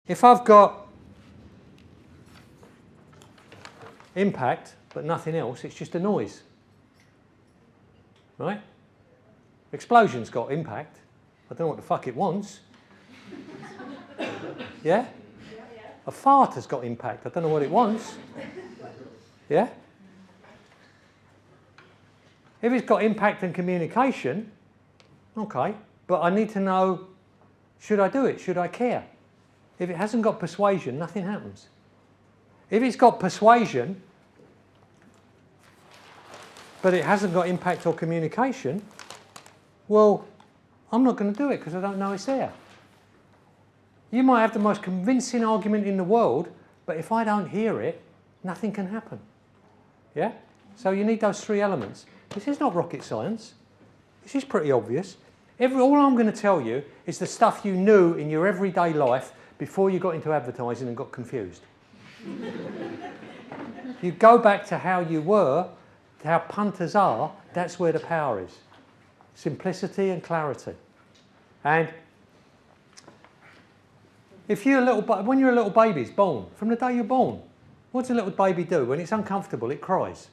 if I've got impact but nothing else, it's just a noise, right? Explosion's got impact. I don't know what the fuck it wants. Yeah? A fart has got impact. I don't know what it wants. Yeah? If it's got impact and communication, okay, but I need to know, should I do it? Should I care? If it hasn't got persuasion, nothing happens. If it's got persuasion, but it hasn't got impact or communication, well, I'm not going to do it because I don't know it's there. You might have the most convincing argument in the world, but if I don't hear it, nothing can happen. Yeah? So you need those three elements. This is not rocket science. This is pretty obvious. All I'm going to tell you is the stuff you knew in your everyday life before you got into advertising and got confused. You go back to how you were, to how punters are, that's where the power is. Simplicity and clarity. And if you're when you're a little baby, it's born, from the day you're born, what does a little baby do? When it's uncomfortable, it cries.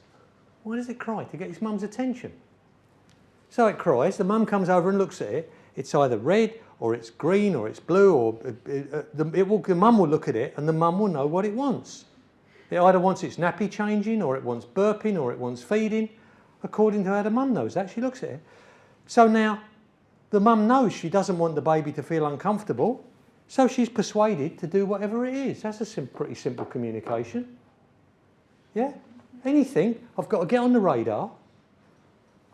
Why does it cry? To get its mum's attention. So it cries, the mum comes over and looks at it, it's either red, or it's green, or it's blue, or the mum will look at it and the mum will know what it wants. It either wants its nappy changing, or it wants burping, or it wants feeding, according to how the mum knows that. She looks at it. So now, the mum knows she doesn't want the baby to feel uncomfortable, so she's persuaded to do whatever it is. That's a pretty simple communication. Yeah? Anything, I've got to get on the radar,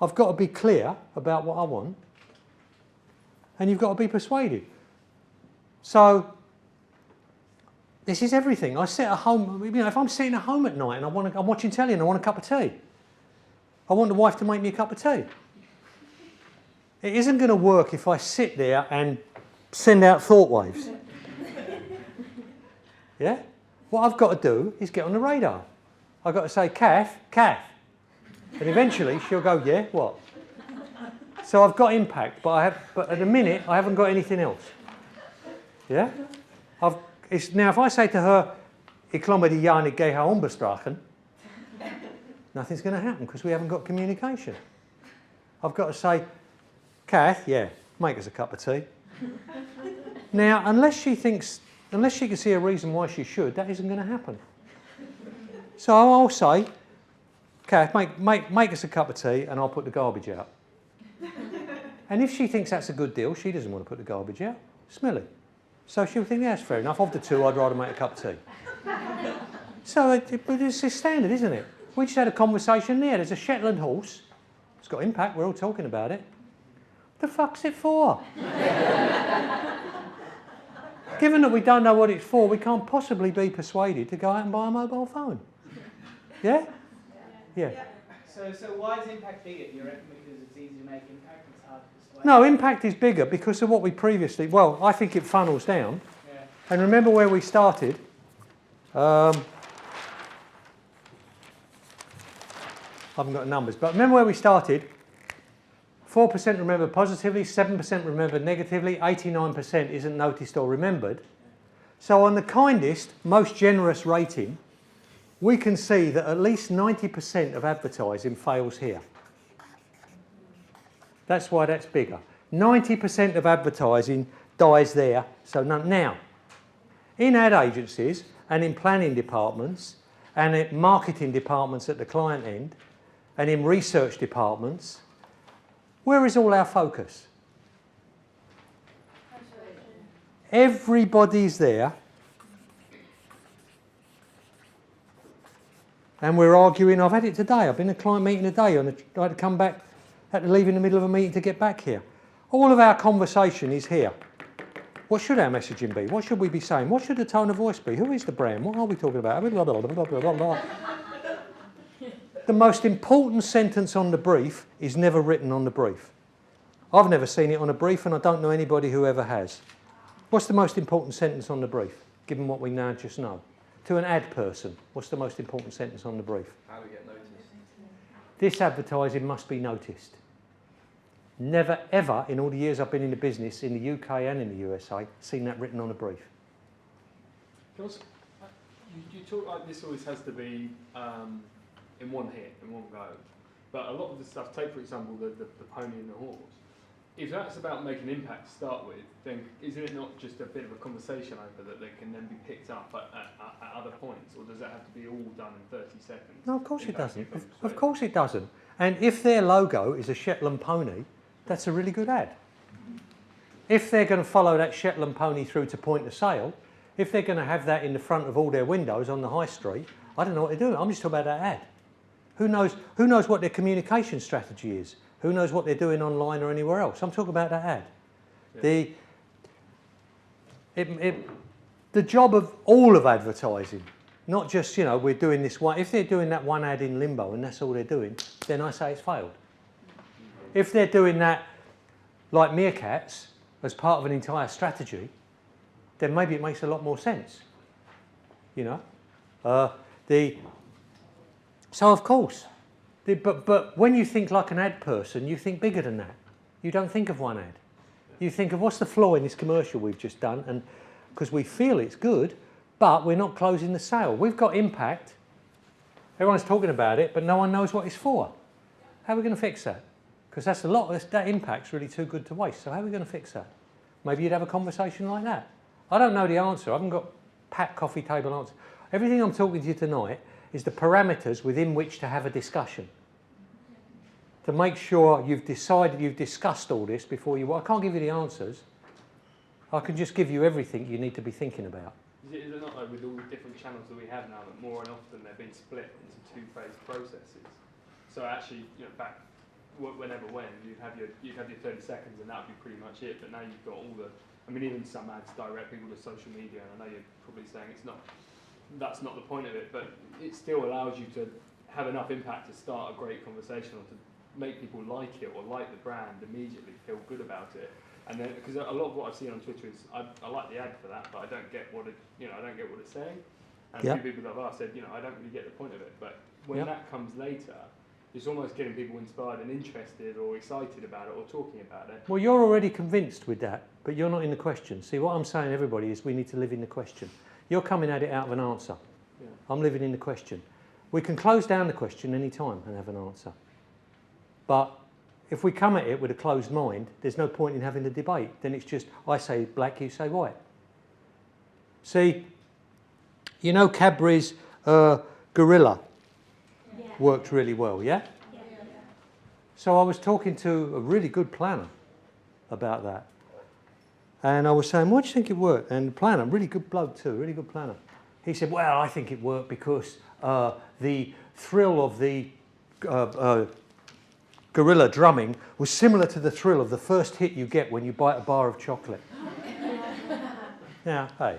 I've got to be clear about what I want, and you've got to be persuaded. So, this is everything. I sit at home, if I'm sitting at home at night and I'm watching telly and I want a cup of tea, I want the wife to make me a cup of tea. It isn't going to work if I sit there and send out thought waves. Yeah? What I've got to do is get on the radar. I've got to say, Kath. And eventually she'll go, yeah, what? So I've got impact, but at the minute I haven't got anything else. Yeah? Now if I say to her, ich komme die Jahr nicht gehe umbestrachen, nothing's going to happen because we haven't got communication. I've got to say, Kath, yeah, make us a cup of tea. Now, unless she can see a reason why she should, that isn't going to happen. So I'll say, Kath, make us a cup of tea and I'll put the garbage out. And if she thinks that's a good deal, she doesn't want to put the garbage out. Smelly. So she'll think, yeah, that's fair enough. Of the two, I'd rather make a cup of tea. So it's standard, isn't it? We just had a conversation there. There's a Shetland horse. It's got impact. We're all talking about it. The fuck's it for? Given that we don't know what it's for, we can't possibly be persuaded to go out and buy a mobile phone. Yeah? Yeah. So why is impact bigger, do you reckon? Because it's easy to make impact, it's hard to persuade? No, impact is bigger because of what we previously... Well, I think it funnels down. Yeah. And remember where we started. I haven't got numbers, but remember where we started. 4% remember positively, 7% remember negatively, 89% isn't noticed or remembered. So on the kindest, most generous rating, we can see that at least 90% of advertising fails here. That's why that's bigger. 90% of advertising dies there. So now, in ad agencies and in planning departments and in marketing departments at the client end and in research departments, where is all our focus? Everybody's there. And we're arguing. I've had it today. I've been in a client meeting today. I had to come back, had to leave in the middle of a meeting to get back here. All of our conversation is here. What should our messaging be? What should we be saying? What should the tone of voice be? Who is the brand? What are we talking about? Blah, blah, blah, blah, blah, blah. The most important sentence on the brief is never written on the brief. I've never seen it on a brief and I don't know anybody who ever has. What's the most important sentence on the brief, given what we now just know? To an ad person, what's the most important sentence on the brief? How do we get noticed? This advertising must be noticed. Never ever, in all the years I've been in the business, in the UK and in the USA, seen that written on a brief. Can I ask, you talk like this always has to be in one hit, in one go. But a lot of the stuff, take for example the pony and the horse. If that's about making impact to start with, then isn't it not just a bit of a conversation over that can then be picked up at other points, or does that have to be all done in 30 seconds? No, of course it doesn't. Of course it doesn't. And if their logo is a Shetland pony, that's a really good ad. If they're going to follow that Shetland pony through to point of sale, if they're going to have that in the front of all their windows on the high street, I don't know what they're doing. I'm just talking about that ad. Who knows what their communication strategy is? Who knows what they're doing online or anywhere else? I'm talking about that ad. Yeah. The job of all of advertising, not just, we're doing this one. If they're doing that one ad in limbo and that's all they're doing, then I say it's failed. If they're doing that like meerkats as part of an entire strategy, then maybe it makes a lot more sense. So of course, but when you think like an ad person, you think bigger than that. You don't think of one ad. You think of what's the flaw in this commercial we've just done, and because we feel it's good, but we're not closing the sale. We've got impact. Everyone's talking about it, but no one knows what it's for. How are we going to fix that? Because that impact's really too good to waste. So how are we going to fix that? Maybe you'd have a conversation like that. I don't know the answer. I haven't got pat coffee table answer. Everything I'm talking to you tonight is the parameters within which to have a discussion. To make sure you've discussed all this before you... I can't give you the answers. I can just give you everything you need to be thinking about. Is it not like with all the different channels that we have now that more and often they're being split into two-phase processes? So actually, back when you'd have your 30 seconds and that would be pretty much it. But now you've got all the... even some ads direct people to social media, and I know you're probably saying that's not the point of it, but it still allows you to have enough impact to start a great conversation or to make people like it or like the brand immediately, feel good about it. And then, because a lot of what I've seen on Twitter is, I like the ad for that, but I don't get what it's saying. And a few people that I've asked said, I don't really get the point of it. But when that comes later, it's almost getting people inspired and interested or excited about it or talking about it. Well, you're already convinced with that, but you're not in the question. See, what I'm saying to everybody is we need to live in the question. You're coming at it out of an answer. Yeah. I'm living in the question. We can close down the question any time and have an answer. But if we come at it with a closed mind, there's no point in having the debate. Then it's just, I say black, you say white. See, Cadbury's Gorilla worked really well, yeah? So I was talking to a really good planner about that. And I was saying, why do you think it worked? And the planner, really good bloke too, really good planner. He said, well, I think it worked because the thrill of the gorilla drumming was similar to the thrill of the first hit you get when you bite a bar of chocolate. Now, hey,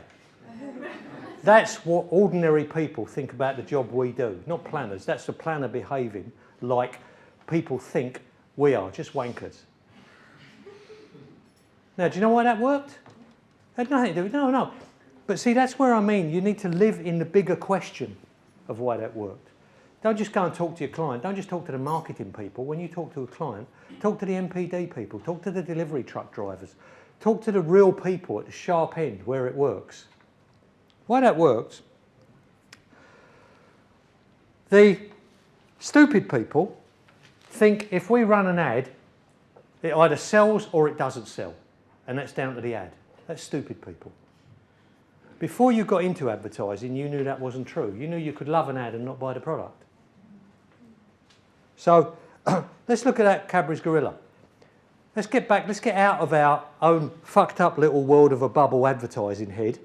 that's what ordinary people think about the job we do, not planners. That's the planner behaving like people think we are, just wankers. Now, do you know why that worked? It had nothing to do with no. But see, that's where I mean you need to live in the bigger question of why that worked. Don't just go and talk to your client. Don't just talk to the marketing people. When you talk to a client, talk to the MPD people. Talk to the delivery truck drivers. Talk to the real people at the sharp end where it works. Why that works, the stupid people think if we run an ad, it either sells or it doesn't sell. And that's down to the ad. That's stupid people. Before you got into advertising, you knew that wasn't true. You knew you could love an ad and not buy the product. So let's look at that Cadbury's Gorilla. Let's get out of our own fucked up little world of a bubble advertising head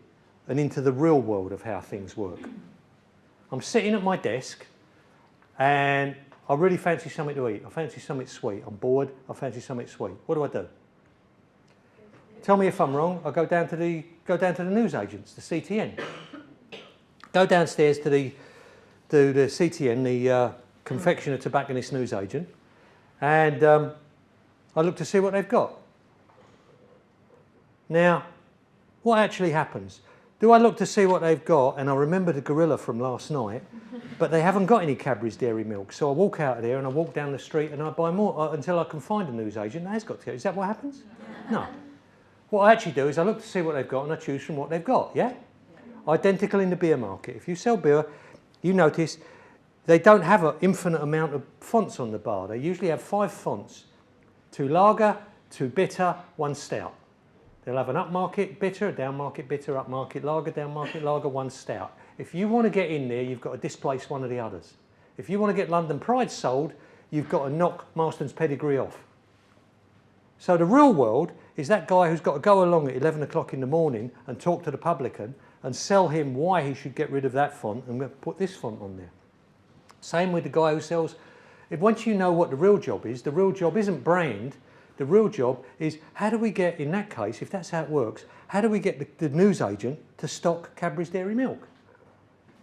and into the real world of how things work. I'm sitting at my desk and I really fancy something to eat. I fancy something sweet. I'm bored. I fancy something sweet. What do? Tell me if I'm wrong. I go down to the newsagents, the CTN. Go downstairs to the CTN, the confectioner tobacconist newsagent, and I look to see what they've got. Now, what actually happens? Do I look to see what they've got, and I remember the gorilla from last night, but they haven't got any Cadbury's Dairy Milk, so I walk out of there and I walk down the street and I buy more until I can find a newsagent that has got to. Is that what happens? No. What I actually do is I look to see what they've got and I choose from what they've got, yeah? Identical in the beer market. If you sell beer, you notice they don't have an infinite amount of fonts on the bar. They usually have 5 fonts. 2 lager, 2 bitter, 1 stout. They'll have an upmarket bitter, a downmarket bitter, upmarket lager, downmarket lager, 1 stout. If you want to get in there, you've got to displace one of the others. If you want to get London Pride sold, you've got to knock Marston's Pedigree off. So the real world is that guy who's got to go along at 11 o'clock in the morning and talk to the publican and sell him why he should get rid of that font and put this font on there. Same with the guy who sells. Once you know what the real job is, the real job isn't brand. The real job is how do we get, in that case, if that's how it works, how do we get the newsagent to stock Cadbury's Dairy Milk?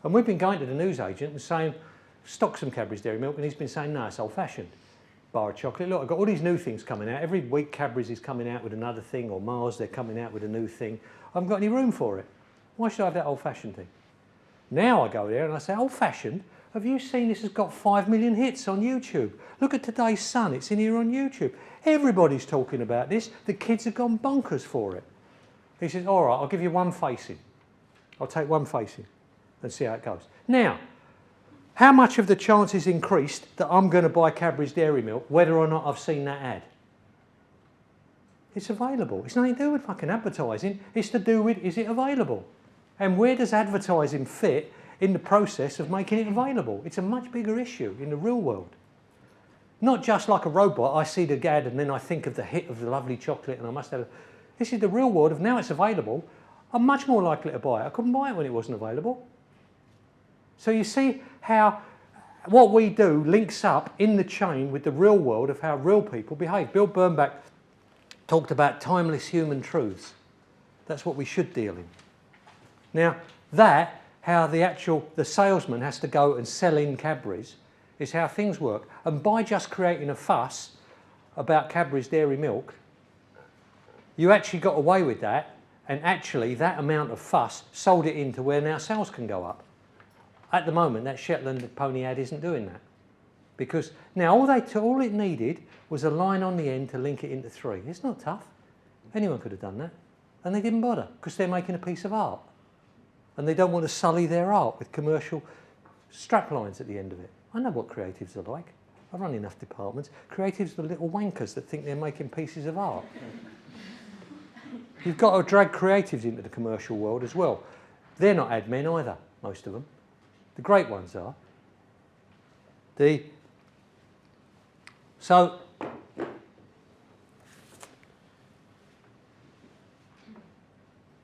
And we've been going to the newsagent and saying, stock some Cadbury's Dairy Milk, and he's been saying, no, it's old-fashioned. Bar of chocolate. Look, I've got all these new things coming out. Every week Cadbury's is coming out with another thing, or Mars, they're coming out with a new thing. I haven't got any room for it. Why should I have that old-fashioned thing? Now I go there and I say, old-fashioned? Have you seen this has got 5 million hits on YouTube? Look at today's Sun, it's in here on YouTube. Everybody's talking about this. The kids have gone bonkers for it. He says, all right, I'll give you 1 facing. I'll take 1 facing and see how it goes. Now, how much have the chances increased that I'm going to buy Cadbury's Dairy Milk, whether or not I've seen that ad? It's available. It's nothing to do with fucking advertising. It's to do with, is it available? And where does advertising fit in the process of making it available? It's a much bigger issue in the real world. Not just like a robot, I see the ad and then I think of the hit of the lovely chocolate and I must have it. This is the real world of now it's available. I'm much more likely to buy it. I couldn't buy it when it wasn't available. So you see how what we do links up in the chain with the real world of how real people behave. Bill Bernbach talked about timeless human truths. That's what we should deal in. Now that, how the salesman has to go and sell in Cadbury's, is how things work. And by just creating a fuss about Cadbury's Dairy Milk, you actually got away with that, and actually that amount of fuss sold it into where now sales can go up. At the moment, that Shetland pony ad isn't doing that. Because now all it needed was a line on the end to link it into 3. It's not tough. Anyone could have done that. And they didn't bother, because they're making a piece of art. And they don't want to sully their art with commercial strap lines at the end of it. I know what creatives are like. I run enough departments. Creatives are little wankers that think they're making pieces of art. You've got to drag creatives into the commercial world as well. They're not ad men either, most of them. The great ones are. So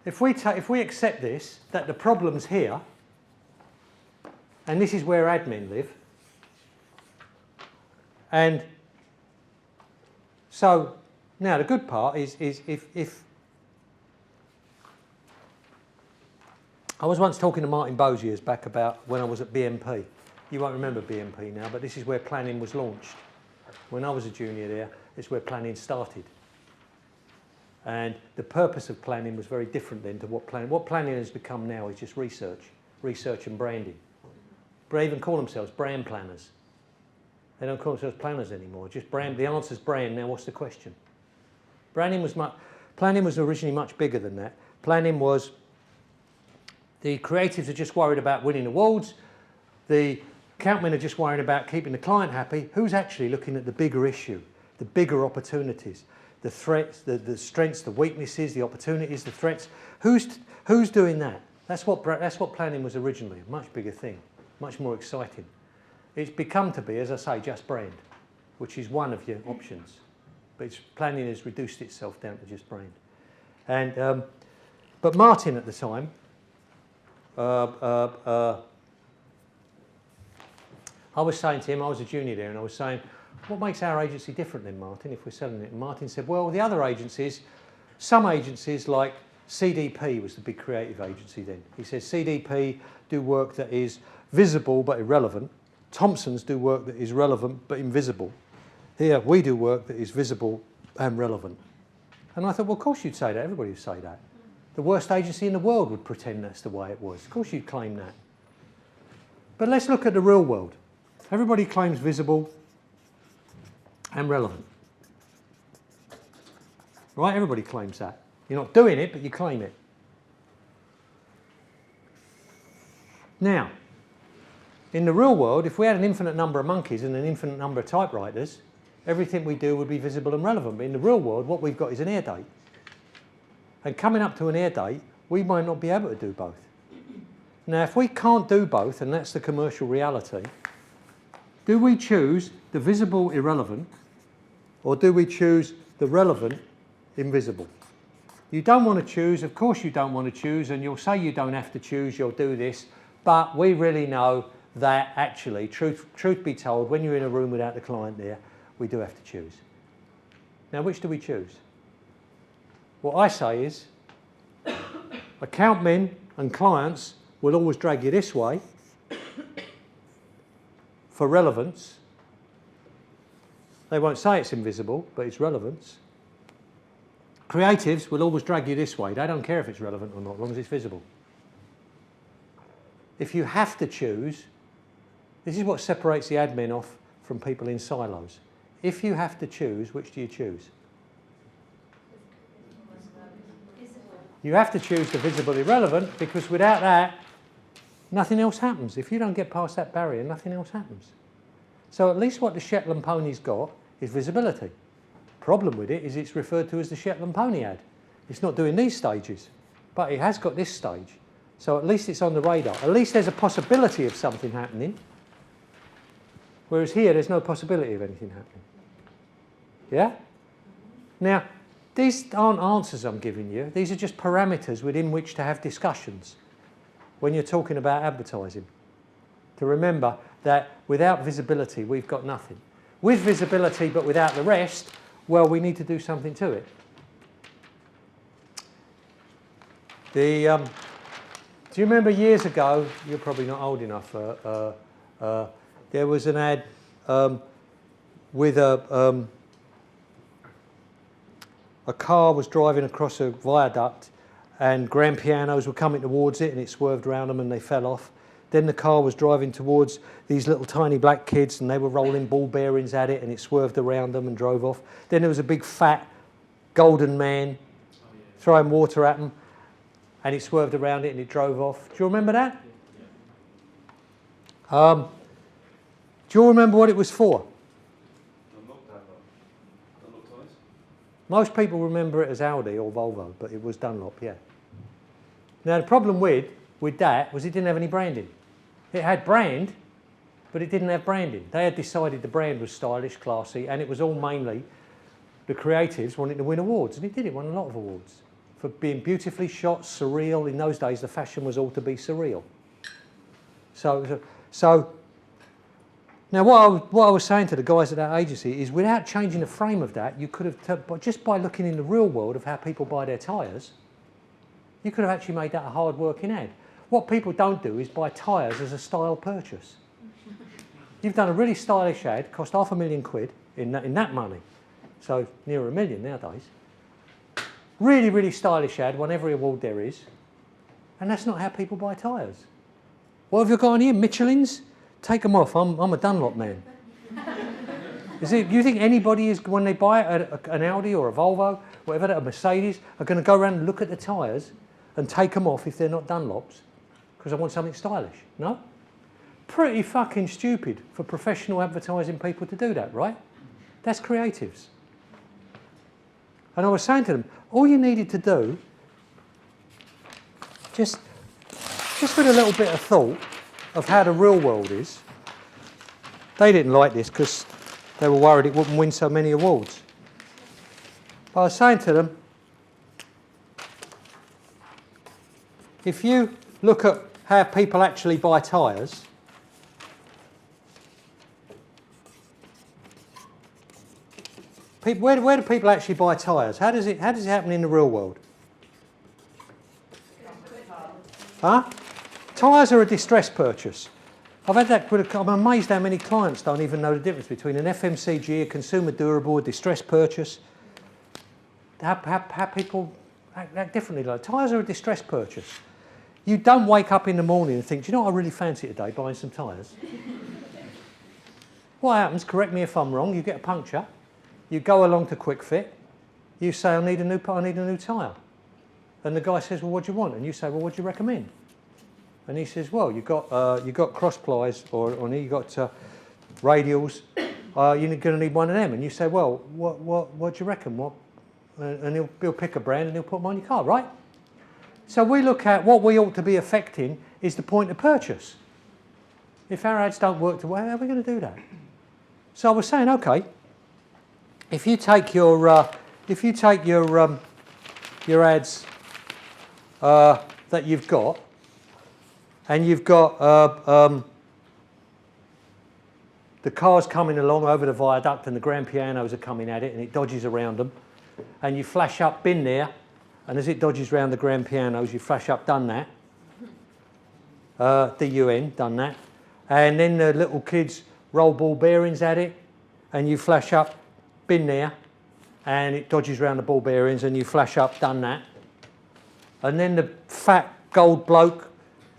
if we accept this, that the problem's here, and this is where admin live, and so now the good part is if I was once talking to Martin Bowes back about when I was at BMP. You won't remember BMP now, but this is where planning was launched. When I was a junior there, it's where planning started. And the purpose of planning was very different then to what planning has become now is just research and branding. They even call themselves brand planners. They don't call themselves planners anymore. Just brand. The answer's brand. Now, what's the question? Planning was originally much bigger than that. Planning was the creatives are just worried about winning awards. The accountmen are just worried about keeping the client happy. Who's actually looking at the bigger issue, the bigger opportunities, the threats, the strengths, the weaknesses, the opportunities, the threats? Who's doing that? That's what planning was originally. A much bigger thing, much more exciting. It's become to be, as I say, just brand, which is one of your options. But planning has reduced itself down to just brand. And but Martin at the time, I was saying to him, I was a junior there, and I was saying, what makes our agency different then, Martin, if we're selling it? And Martin said, well, the other agencies, some agencies like CDP was the big creative agency then. He says CDP do work that is visible but irrelevant. Thompson's do work that is relevant but invisible. Here, we do work that is visible and relevant. And I thought, well, of course you'd say that. Everybody would say that. The worst agency in the world would pretend that's the way it was. Of course you'd claim that. But let's look at the real world. Everybody claims visible and relevant. Right? Everybody claims that. You're not doing it, but you claim it. Now, in the real world, if we had an infinite number of monkeys and an infinite number of typewriters, everything we do would be visible and relevant. But in the real world, what we've got is an air date. And coming up to an air date, we might not be able to do both. Now, if we can't do both, and that's the commercial reality, do we choose the visible irrelevant, or do we choose the relevant invisible? You don't want to choose, of course you don't want to choose, and you'll say you don't have to choose, you'll do this, but we really know that actually, truth be told, when you're in a room without the client there, we do have to choose. Now, which do we choose? What I say is, account men and clients will always drag you this way for relevance. They won't say it's invisible, but it's relevance. Creatives will always drag you this way. They don't care if it's relevant or not, as long as it's visible. If you have to choose, this is what separates the admin off from people in silos. If you have to choose, which do you choose? You have to choose the visible irrelevant, because without that, nothing else happens. If you don't get past that barrier, nothing else happens. So at least what the Shetland pony's got is visibility. Problem with it is it's referred to as the Shetland pony ad. It's not doing these stages, but it has got this stage. So at least it's on the radar. At least there's a possibility of something happening. Whereas here, there's no possibility of anything happening. Yeah? Now, these aren't answers I'm giving you. These are just parameters within which to have discussions when you're talking about advertising. To remember that without visibility, we've got nothing. With visibility, but without the rest, well, we need to do something to it. Do you remember years ago, you're probably not old enough, there was an ad with a car was driving across a viaduct and grand pianos were coming towards it and it swerved around them and they fell off. Then the car was driving towards these little tiny black kids and they were rolling ball bearings at it and it swerved around them and drove off. Then there was a big fat golden man throwing water at them and it swerved around it and it drove off. Do you remember that? Do you all remember what it was for? Most people remember it as Audi or Volvo, but it was Dunlop, yeah. Now the problem with that was it didn't have any branding. It had brand, but it didn't have branding. They had decided the brand was stylish, classy, and it was all mainly the creatives wanting to win awards, and it did. It won a lot of awards for being beautifully shot, surreal. In those days, the fashion was all to be surreal. So now what I was saying to the guys at that agency is, without changing the frame of that, you could have, just by looking in the real world of how people buy their tyres, you could have actually made that a hard-working ad. What people don't do is buy tyres as a style purchase. You've done a really stylish ad, cost £500,000 in that money, so near £1 million nowadays. Really, really stylish ad, won every award there is, and that's not how people buy tyres. What have you got on here? Michelin's? Take them off. I'm a Dunlop man. You think anybody is, when they buy an Audi or a Volvo, whatever, a Mercedes, are going to go around and look at the tyres and take them off if they're not Dunlops because I want something stylish? No? Pretty fucking stupid for professional advertising people to do that, right? That's creatives. And I was saying to them, all you needed to do, just with a little bit of thought of how the real world is. They didn't like this because they were worried it wouldn't win so many awards. But I was saying to them, if you look at how people actually buy tyres, where do people actually buy tyres? How does it happen in the real world? Huh? Tyres are a distress purchase. I've had that. I'm amazed how many clients don't even know the difference between an FMCG, a consumer durable, a distress purchase. How people act differently. Like, tyres are a distress purchase. You don't wake up in the morning and think, do you know what I really fancy today, buying some tyres? What happens, correct me if I'm wrong, you get a puncture, you go along to Quick Fit, you say, I need a new tyre. And the guy says, well, what do you want? And you say, well, what do you recommend? And he says, well, you've got cross plies, or you've got radials. You're going to need one of them. And you say, well, what do you reckon? What? And he'll pick a brand and he'll put them on your car, right? So we look at what we ought to be affecting is the point of purchase. If our ads don't work, how are we going to do that? So I was saying, okay, if you take your ads that you've got, and you've got the cars coming along over the viaduct and the grand pianos are coming at it and it dodges around them, and you flash up bin there, and as it dodges around the grand pianos, you flash up done that, DUN, done that, and then the little kids roll ball bearings at it, and you flash up bin there, and it dodges around the ball bearings, and you flash up done that, and then the fat gold bloke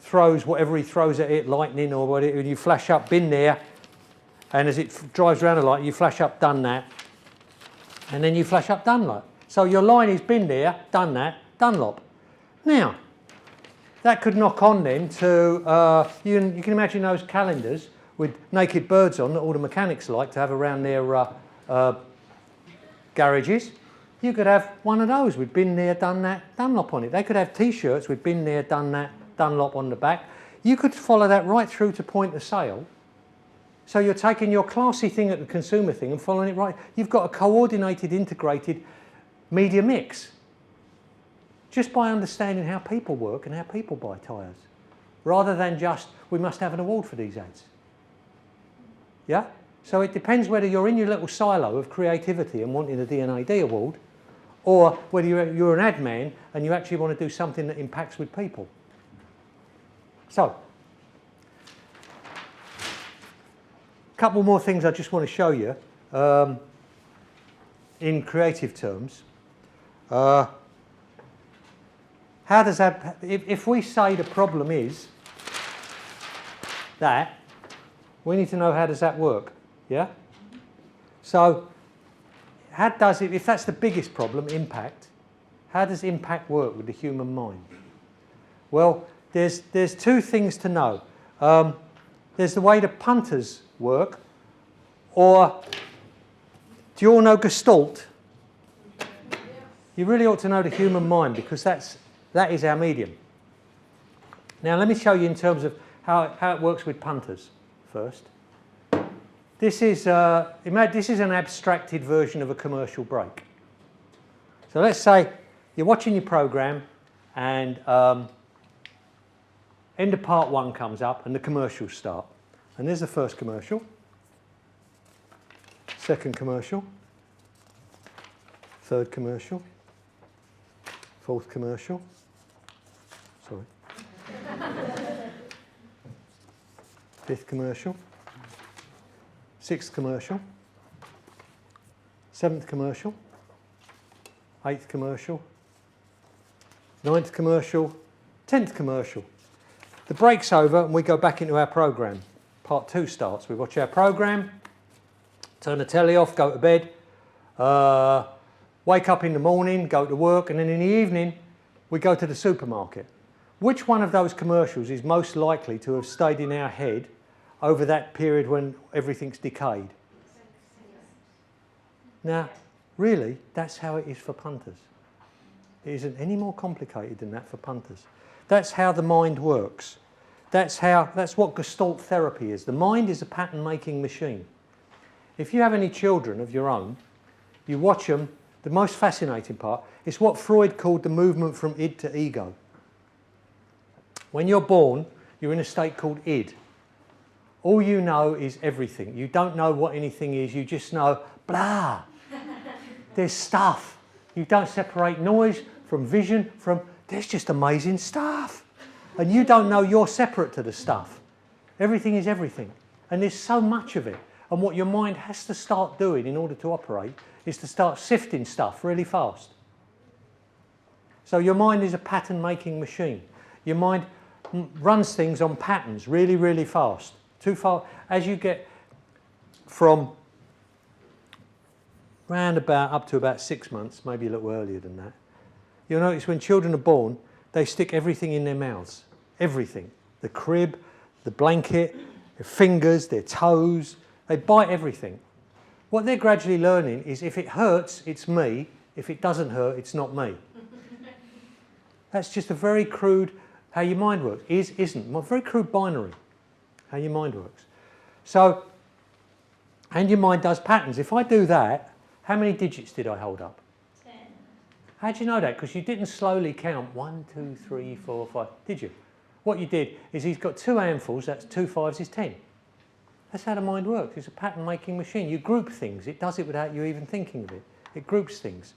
throws whatever he throws at it, lightning or whatever, and you flash up bin there, and as it drives around the light, you flash up done that, and then you flash up Dunlop. So your line is bin there, done that, Dunlop. Now, that could knock on then to, you can imagine those calendars with naked birds on that all the mechanics like to have around their garages. You could have one of those with been there, done that, Dunlop on it. They could have T-shirts with been there, done that, Dunlop on the back. You could follow that right through to point of sale. So you're taking your classy thing at the consumer thing and following it right. You've got a coordinated, integrated media mix. Just by understanding how people work and how people buy tyres. Rather than just, we must have an award for these ads. Yeah? So it depends whether you're in your little silo of creativity and wanting a D&AD award, or whether you're an ad man and you actually want to do something that impacts with people. So, a couple more things I just want to show you in creative terms. How does that, if we say the problem is that, we need to know how does that work, yeah? So, how does it, if that's the biggest problem, impact, how does impact work with the human mind? Well, there's two things to know. There's the way the punters work, or do you all know Gestalt? You really ought to know the human mind because that is our medium. Now let me show you in terms of how it works with punters first. This is an abstracted version of a commercial break. So let's say you're watching your program and end of part one comes up and the commercials start. And there's the first commercial, second commercial, third commercial, fourth commercial, sorry, fifth commercial, sixth commercial, seventh commercial, eighth commercial, ninth commercial, 10th commercial. The break's over and we go back into our program. Part two starts. We watch our program, turn the telly off, go to bed, wake up in the morning, go to work, and then in the evening we go to the supermarket. Which one of those commercials is most likely to have stayed in our head over that period when everything's decayed? Now, really, that's how it is for punters. It isn't any more complicated than that for punters. That's how the mind works. That's what Gestalt therapy is. The mind is a pattern-making machine. If you have any children of your own, you watch them, the most fascinating part is what Freud called the movement from id to ego. When you're born, you're in a state called id. All you know is everything. You don't know what anything is, you just know, blah. There's stuff. You don't separate noise from vision, there's just amazing stuff. And you don't know you're separate to the stuff. Everything is everything. And there's so much of it. And what your mind has to start doing in order to operate is to start sifting stuff really fast. So your mind is a pattern-making machine. Your mind runs things on patterns really, really fast. Too far. As you get from round about up to about 6 months, maybe a little earlier than that, you'll notice when children are born, they stick everything in their mouths. Everything. the crib, the blanket, their fingers, their toes. They bite everything. What they're gradually learning is if it hurts, it's me. If it doesn't hurt, it's not me. That's just a very crude how your mind works. Is, isn't. Very crude binary, how your mind works. So, and your mind does patterns. If I do that, how many digits did I hold up? 10. How do you know that? Because you didn't slowly count 1, 2, 3, 4, 5, did you? What you did is he's got 2 handfuls, that's 2 5s is 10. That's how the mind works. It's a pattern-making machine. You group things. It does it without you even thinking of it. It groups things.